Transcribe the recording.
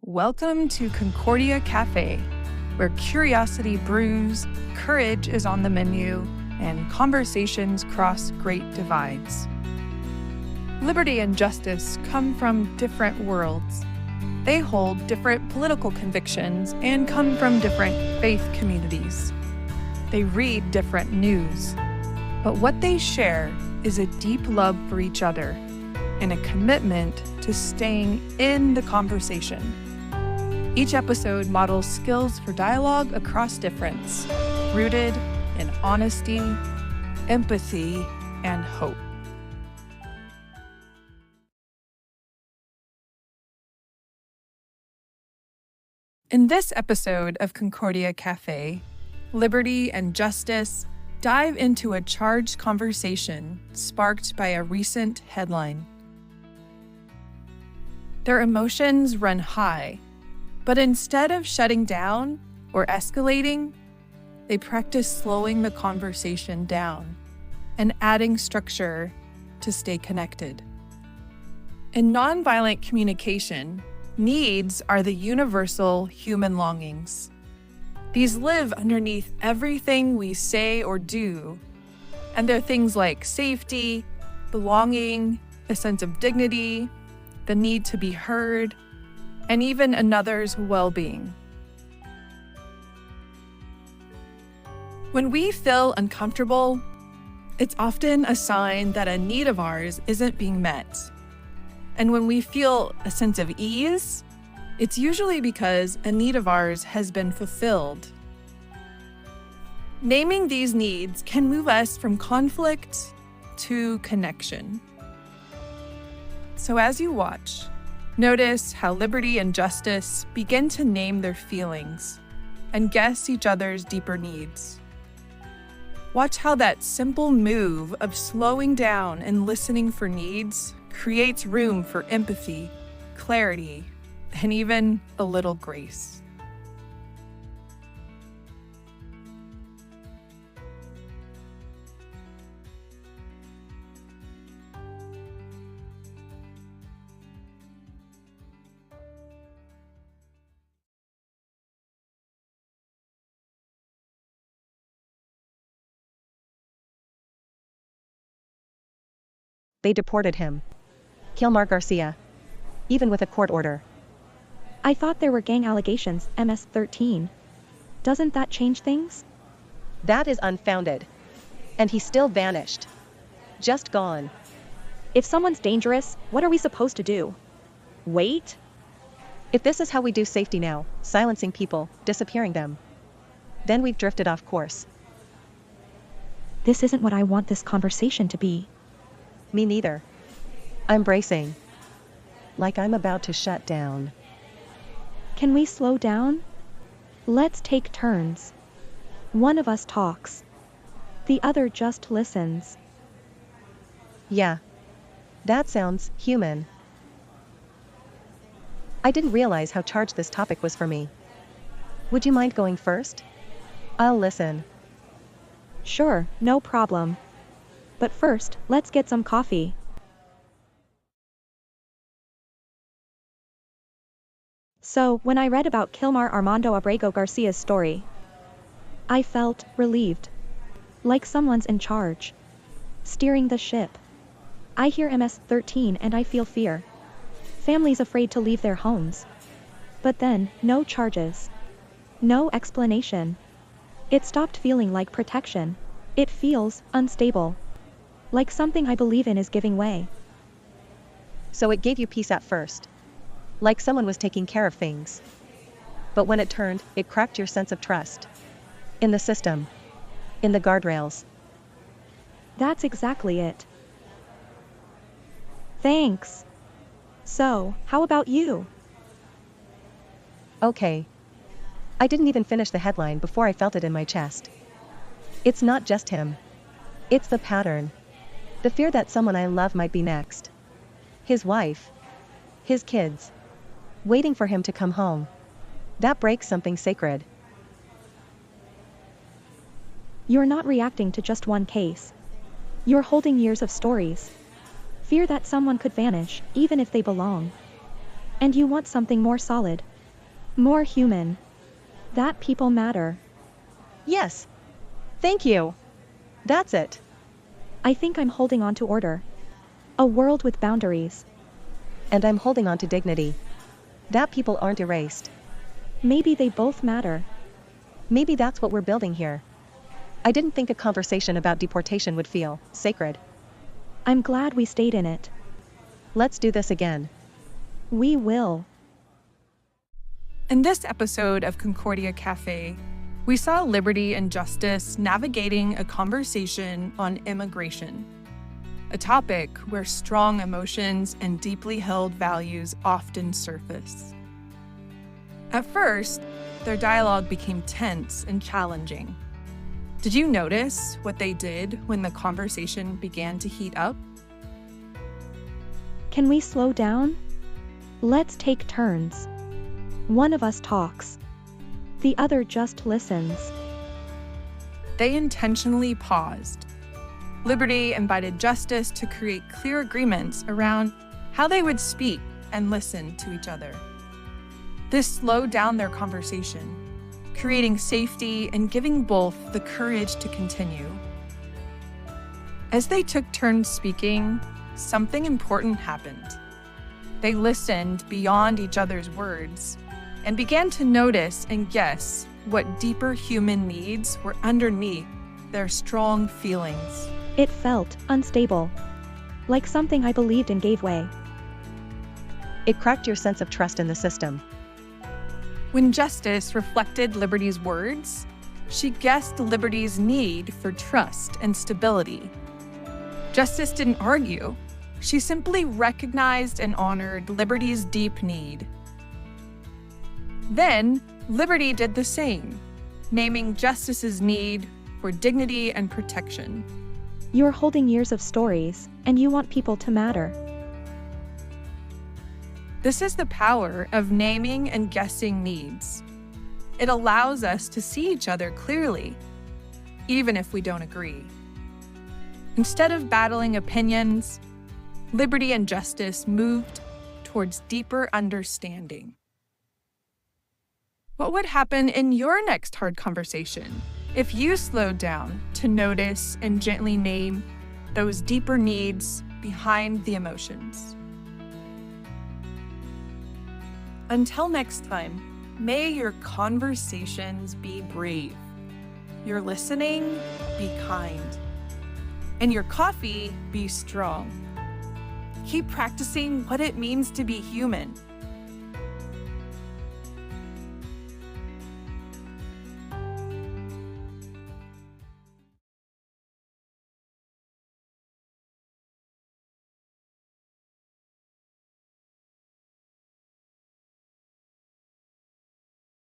Welcome to Concordia Cafe, where curiosity brews, courage is on the menu, and conversations cross great divides. Liberty and justice come from different worlds. They hold different political convictions and come from different faith communities. They read different news. But what they share is a deep love for each other and a commitment to staying in the conversation. Each episode models skills for dialogue across difference, rooted in honesty, empathy, and hope. In this episode of Concordia Cafe, Liberty and Justice dive into a charged conversation sparked by a recent headline. Their emotions run high, but instead of shutting down or escalating, they practice slowing the conversation down and adding structure to stay connected. In nonviolent communication, needs are the universal human longings. These live underneath everything we say or do, and they're things like safety, belonging, a sense of dignity, the need to be heard, and even another's well-being. When we feel uncomfortable, it's often a sign that a need of ours isn't being met. And when we feel a sense of ease, it's usually because a need of ours has been fulfilled. Naming these needs can move us from conflict to connection. So as you watch, notice how Liberty and Justice begin to name their feelings and guess each other's deeper needs. Watch how that simple move of slowing down and listening for needs creates room for empathy, clarity, and even a little grace. They deported him. Kilmar Garcia. Even with a court order. I thought there were gang allegations, MS-13. Doesn't that change things? That is unfounded. And he still vanished. Just gone. If someone's dangerous, what are we supposed to do? Wait? If this is how we do safety now, silencing people, disappearing them, then we've drifted off course. This isn't what I want this conversation to be. Me neither. I'm bracing. Like I'm about to shut down. Can we slow down? Let's take turns. One of us talks. The other just listens. Yeah. That sounds human. I didn't realize how charged this topic was for me. Would you mind going first? I'll listen. Sure, no problem. But first, let's get some coffee. So, when I read about Kilmar Armando Abrego Garcia's story, I felt relieved. Like someone's in charge. Steering the ship. I hear MS-13 and I feel fear. Families afraid to leave their homes. But then, no charges. No explanation. It stopped feeling like protection. It feels unstable. Like something I believe in is giving way. So it gave you peace at first. Like someone was taking care of things. But when it turned, it cracked your sense of trust. In the system. In the guardrails. That's exactly it. Thanks. So, how about you? Okay. I didn't even finish the headline before I felt it in my chest. It's not just him. It's the pattern. The fear that someone I love might be next. His wife. His kids. Waiting for him to come home. That breaks something sacred. You're not reacting to just one case. You're holding years of stories. Fear that someone could vanish, even if they belong. And you want something more solid, More human. That people matter. Yes. Thank you. That's it. I think I'm holding on to order. A world with boundaries. And I'm holding on to dignity. That people aren't erased. Maybe they both matter. Maybe that's what we're building here. I didn't think a conversation about deportation would feel sacred. I'm glad we stayed in it. Let's do this again. We will. In this episode of Concordia Cafe, we saw Liberty and Justice navigating a conversation on immigration, a topic where strong emotions and deeply held values often surface. At first, their dialogue became tense and challenging. Did you notice what they did when the conversation began to heat up? Can we slow down? Let's take turns. One of us talks. The other just listens. They intentionally paused. Liberty invited Justice to create clear agreements around how they would speak and listen to each other. This slowed down their conversation, creating safety and giving both the courage to continue. As they took turns speaking, something important happened. They listened beyond each other's words and began to notice and guess what deeper human needs were underneath their strong feelings. It felt unstable. Like something I believed in gave way. It cracked your sense of trust in the system. When Justice reflected Liberty's words, she guessed Liberty's need for trust and stability. Justice didn't argue. She simply recognized and honored Liberty's deep need. Then, Liberty did the same, naming Justice's need for dignity and protection. You're holding years of stories, and you want people to matter. This is the power of naming and guessing needs. It allows us to see each other clearly, even if we don't agree. Instead of battling opinions, Liberty and Justice moved towards deeper understanding. What would happen in your next hard conversation if you slowed down to notice and gently name those deeper needs behind the emotions? Until next time, may your conversations be brave, your listening be kind, and your coffee be strong. Keep practicing what it means to be human